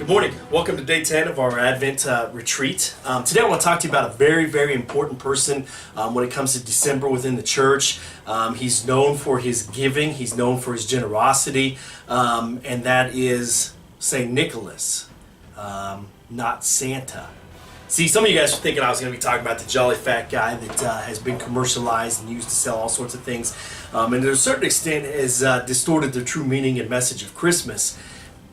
Good morning. Welcome to day 10 of our Advent retreat. Today I want to talk to you about a very, very important person when it comes to December within the church. He's known for his giving. He's known for his generosity. And that is St. Nicholas, not Santa. See, some of you guys were thinking I was going to be talking about the jolly fat guy that has been commercialized and used to sell all sorts of things. And to a certain extent has distorted the true meaning and message of Christmas.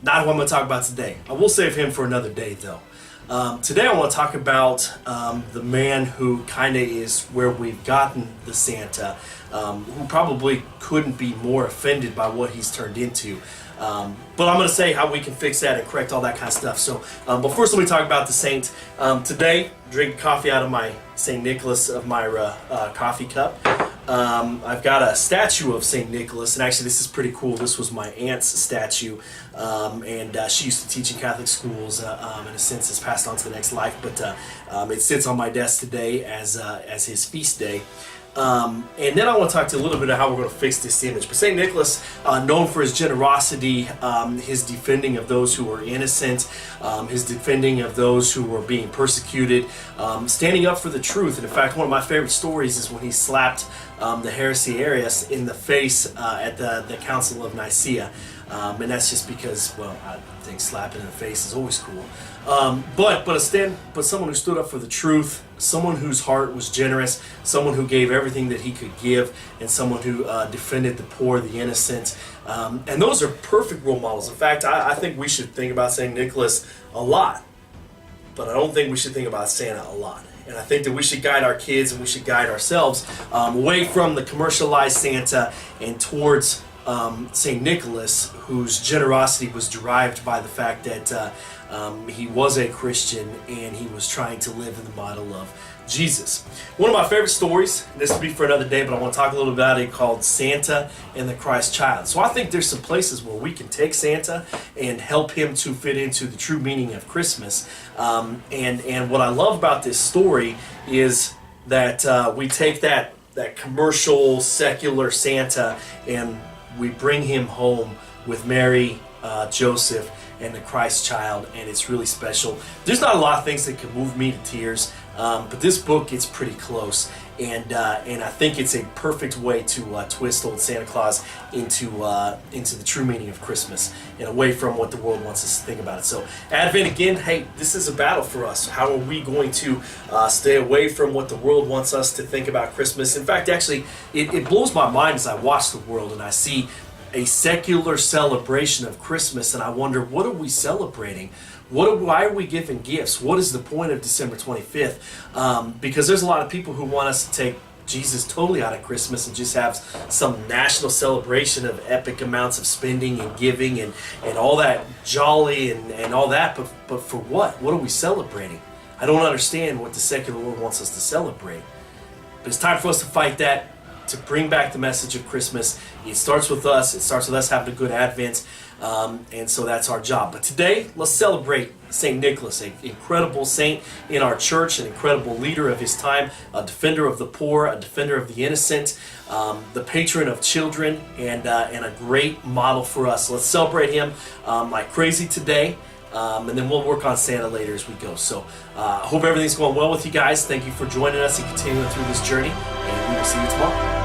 Not what I'm going to talk about today. I will save him for another day, though. Today I want to talk about the man who kind of is where we've gotten the Santa, who probably couldn't be more offended by what he's turned into. But I'm going to say how we can fix that and correct all that kind of stuff. So, but first let me talk about the saint. Today, drink coffee out of my St. Nicholas of Myra coffee cup. I've got a statue of St. Nicholas, and actually this is pretty cool. This was my aunt's statue, and she used to teach in Catholic schools, in a sense it's passed on to the next life, but it sits on my desk today as his feast day. And then I want to talk to you a little bit about how we're going to fix this image. But St. Nicholas, known for his generosity, his defending of those who were innocent, his defending of those who were being persecuted, standing up for the truth. And in fact, one of my favorite stories is when he slapped the heresy Arius in the face at the Council of Nicaea. And that's just because, well, I think slapping in the face is always cool. But someone who stood up for the truth, someone whose heart was generous, someone who gave everything that he could give, and someone who defended the poor, the innocent. And those are perfect role models. In fact, I think we should think about St. Nicholas a lot, but I don't think we should think about Santa a lot. And I think that we should guide our kids and we should guide ourselves away from the commercialized Santa and towards St. Nicholas, whose generosity was derived by the fact that he was a Christian and he was trying to live in the model of Jesus. One of my favorite stories, and this will be for another day, but I want to talk a little about it, called Santa and the Christ Child. So I think there's some places where we can take Santa and help him to fit into the true meaning of Christmas. And what I love about this story is that we take that commercial, secular Santa and we bring him home with Mary, Joseph, and the Christ child, and it's really special. There's not a lot of things that can move me to tears, but this book gets pretty close, and I think it's a perfect way to twist old Santa Claus into the true meaning of Christmas and away from what the world wants us to think about it. So Advent, again, hey, this is a battle for us. How are we going to stay away from what the world wants us to think about Christmas? In fact, actually, it blows my mind as I watch the world and I see a secular celebration of Christmas, and I wonder, what are we celebrating? Why are we giving gifts? What is the point of December 25th? Because there's a lot of people who want us to take Jesus totally out of Christmas and just have some national celebration of epic amounts of spending and giving and all that jolly and all that, but for what? What are we celebrating? I don't understand what the secular world wants us to celebrate. But it's time for us to fight that, to bring back the message of Christmas. It starts with us. It starts with us having a good Advent, and so that's our job. But today, let's celebrate St. Nicholas, an incredible saint in our church, an incredible leader of his time, a defender of the poor, a defender of the innocent, the patron of children, and a great model for us. So let's celebrate him like crazy today. And then we'll work on Santa later as we go. So I hope everything's going well with you guys. Thank you for joining us and continuing through this journey, and we will see you tomorrow.